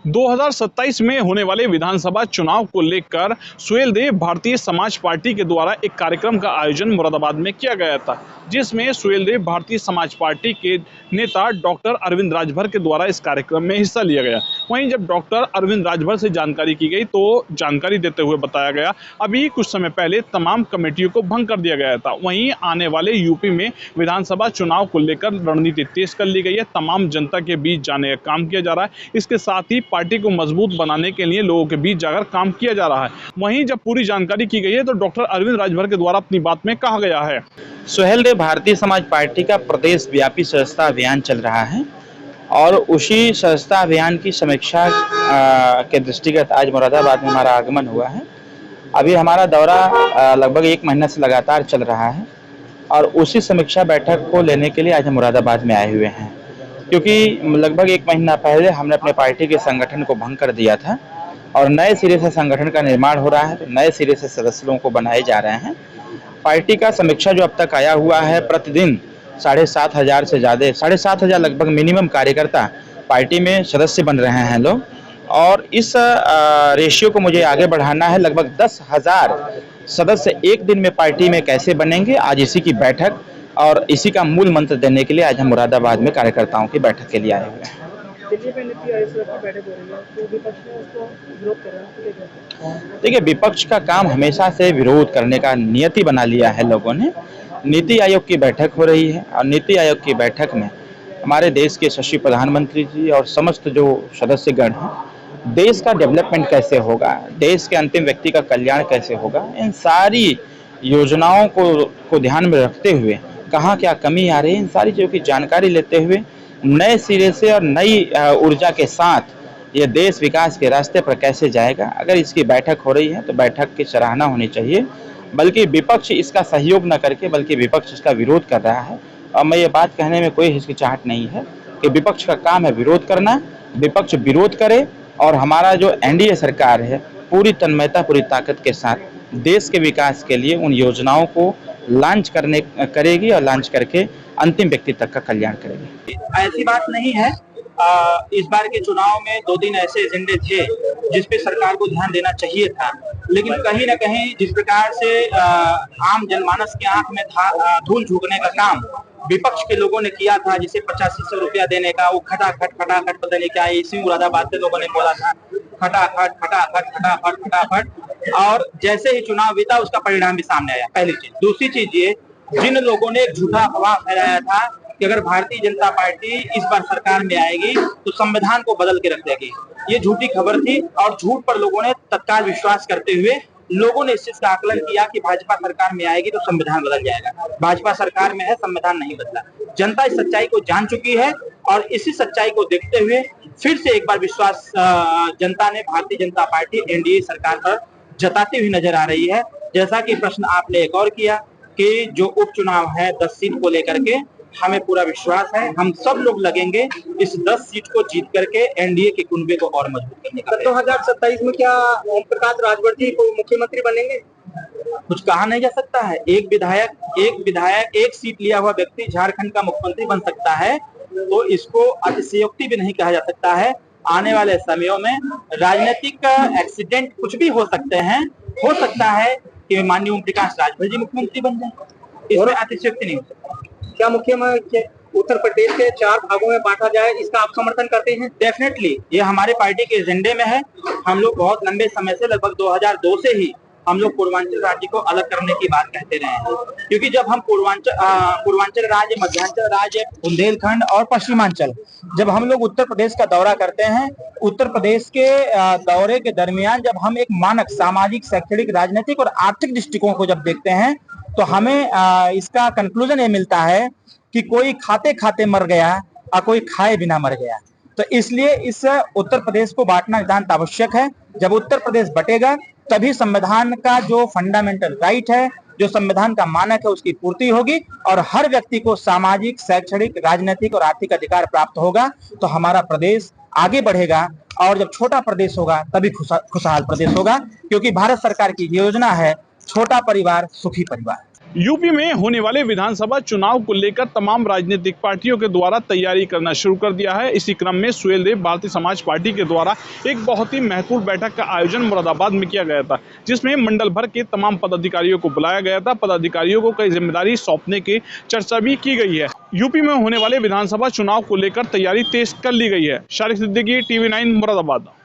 2027 में होने वाले विधानसभा चुनाव को लेकर सुहेलदेव भारतीय समाज पार्टी के द्वारा एक कार्यक्रम का आयोजन मुरादाबाद में किया गया था, जिसमें सुहेलदेव भारतीय समाज पार्टी के नेता डॉक्टर अरविंद राजभर के द्वारा इस कार्यक्रम में हिस्सा लिया गया। वहीं जब डॉक्टर अरविंद राजभर से जानकारी की गई तो जानकारी देते हुए बताया गया, अभी कुछ समय पहले तमाम कमेटियों को भंग कर दिया गया था। वहीं आने वाले यूपी में विधानसभा चुनाव को लेकर रणनीति तेज कर ली गई है, तमाम जनता के बीच जाने का काम किया जा रहा है। इसके साथ ही पार्टी को मजबूत बनाने के लिए लोगों के बीच जाकर काम किया जा रहा है। वहीं जब पूरी जानकारी की गई है तो डॉक्टर अरविंद राजभर के द्वारा अपनी बात में कहा गया है। सुहेलदेव भारतीय समाज पार्टी का प्रदेश व्यापी सदस्यता अभियान चल रहा है और उसी सदस्यता अभियान की समीक्षा के दृष्टिगत आज मुरादाबाद में हमारा आगमन हुआ है। अभी हमारा दौरा लगभग 1 महीने से लगातार चल रहा है और उसी समीक्षा बैठक को लेने के लिए आज हम मुरादाबाद में आए हुए हैं, क्योंकि लगभग 1 महीना पहले हमने अपने पार्टी के संगठन को भंग कर दिया था और नए सिरे से संगठन का निर्माण हो रहा है, तो नए सिरे से सदस्यों को बनाए जा रहे हैं। पार्टी का समीक्षा जो अब तक आया हुआ है, प्रतिदिन 7,500 से ज़्यादा 7,500 लगभग मिनिमम कार्यकर्ता पार्टी में सदस्य बन रहे हैं लोग, और इस रेशियो को मुझे आगे बढ़ाना है। लगभग 10,000 सदस्य एक दिन में पार्टी में कैसे बनेंगे, आज इसी की बैठक और इसी का मूल मंत्र देने के लिए आज हम मुरादाबाद में कार्यकर्ताओं की बैठक के लिए आए हुए हैं। देखिए, विपक्ष का काम हमेशा से विरोध करने का नियति बना लिया है लोगों ने। नीति आयोग की बैठक हो रही है और नीति आयोग की बैठक में हमारे देश के यशस्वी प्रधानमंत्री जी और समस्त जो सदस्यगण हैं, देश का डेवलपमेंट कैसे होगा, देश के अंतिम व्यक्ति का कल्याण कैसे होगा, इन सारी योजनाओं को ध्यान में रखते हुए कहाँ क्या कमी आ रही है, इन सारी चीज़ों की जानकारी लेते हुए नए सिरे से और नई ऊर्जा के साथ ये देश विकास के रास्ते पर कैसे जाएगा, अगर इसकी बैठक हो रही है तो बैठक की सराहना होनी चाहिए। बल्कि विपक्ष इसका सहयोग न करके बल्कि विपक्ष इसका विरोध कर रहा है, और मैं ये बात कहने में कोई हिचकिचाहट नहीं है कि विपक्ष का काम है विरोध करना। विपक्ष विरोध करे और हमारा जो एनडीए सरकार है पूरी तन्मयता पूरी ताकत के साथ देश के विकास के लिए उन योजनाओं को लॉन्च करेगी और लॉन्च करके अंतिम व्यक्ति तक का कल्याण करेगी। ऐसी बात नहीं है। इस बार के चुनाव में 2-3 ऐसे एजेंडे थे जिस पे सरकार को ध्यान देना चाहिए था, लेकिन कहीं न कहीं जिस प्रकार से आम जनमानस की आंख में धूल झोंकने का काम विपक्ष के लोगों ने किया था, जिसे 8500 रुपया देने का, वो खटाखट पता नहीं क्या, इसी मुरादाबाद के लोगों ने बोला था खटाखट, और जैसे ही चुनाव बीता उसका परिणाम भी सामने आया। पहली चीज। दूसरी चीज ये, जिन लोगों ने एक झूठा अफवाह फैलाया था कि अगर भारतीय जनता पार्टी इस बार सरकार में आएगी तो संविधान को बदल के रख देगी, ये झूठी खबर थी और झूठ पर लोगों ने तत्काल विश्वास करते हुए लोगों ने इस चीज का आकलन किया कि भाजपा सरकार में आएगी तो संविधान बदल जाएगा। भाजपा सरकार में है, संविधान नहीं बदला। जनता इस सच्चाई को जान चुकी है और इसी सच्चाई को देखते हुए फिर से एक बार विश्वास जनता ने भारतीय जनता पार्टी एनडीए सरकार पर जताती हुई नजर आ रही है। जैसा कि प्रश्न आपने एक और किया कि जो उपचुनाव है 10 सीट को लेकर के, हमें पूरा विश्वास है हम सब लोग लगेंगे इस 10 सीट को जीत करके एनडीए के कुनबे को और मजबूत करने का। 2027 में क्या ओम प्रकाश राजभर जी को मुख्यमंत्री बनेंगे? कुछ कहा नहीं जा सकता है। एक विधायक एक सीट लिया हुआ व्यक्ति झारखंड का मुख्यमंत्री बन सकता है, तो इसको अतिशयोक्ति भी नहीं कहा जा सकता है। आने वाले समयों में राजनीतिक एक्सीडेंट कुछ भी हो सकते हैं। हो सकता है कि माननीय ओम प्रकाश राजभर जी मुख्यमंत्री बन जाए, इसमें अतिशयोक्ति नहीं हो सकता। क्या मुख्यमंत्री उत्तर प्रदेश के 4 भागों में बांटा जाए, इसका आप समर्थन करते हैं? डेफिनेटली, ये हमारे पार्टी के एजेंडे में है। हम लोग बहुत लंबे समय से, लगभग 2002 से ही हम लोग पूर्वांचल राज्य को अलग करने की बात कहते रहे हैं, क्योंकि जब हम पूर्वांचल राज्य, मध्यांचल राज्य, बुंदेलखंड और पश्चिमांचल, जब हम लोग उत्तर प्रदेश का दौरा करते हैं, उत्तर प्रदेश के दौरे के दरमियान जब हम एक मानक सामाजिक, शैक्षणिक, राजनीतिक और आर्थिक दृष्टिकोण को जब देखते हैं तो हमें इसका कंक्लूजन ये मिलता है कि कोई खाते खाते मर गया और कोई खाए बिना मर गया। तो इसलिए इस उत्तर प्रदेश को बांटना नितांत आवश्यक है। जब उत्तर प्रदेश बटेगा तभी संविधान का जो फंडामेंटल राइट है, जो संविधान का मानक है, उसकी पूर्ति होगी और हर व्यक्ति को सामाजिक, शैक्षणिक, राजनीतिक और आर्थिक अधिकार प्राप्त होगा, तो हमारा प्रदेश आगे बढ़ेगा। और जब छोटा प्रदेश होगा तभी खुशहाल प्रदेश होगा, क्योंकि भारत सरकार की योजना है छोटा परिवार सुखी परिवार। यूपी में होने वाले विधानसभा चुनाव को लेकर तमाम राजनीतिक पार्टियों के द्वारा तैयारी करना शुरू कर दिया है। इसी क्रम में सुहेलदेव भारतीय समाज पार्टी के द्वारा एक बहुत ही महत्वपूर्ण बैठक का आयोजन मुरादाबाद में किया गया था, जिसमें मंडल भर के तमाम पदाधिकारियों को बुलाया गया था। पदाधिकारियों को कई जिम्मेदारी सौंपने की चर्चा भी की गई है। यूपी में होने वाले विधानसभा चुनाव को लेकर तैयारी तेज कर ली गई है। शारिक सिद्दीकी, TV9 मुरादाबाद।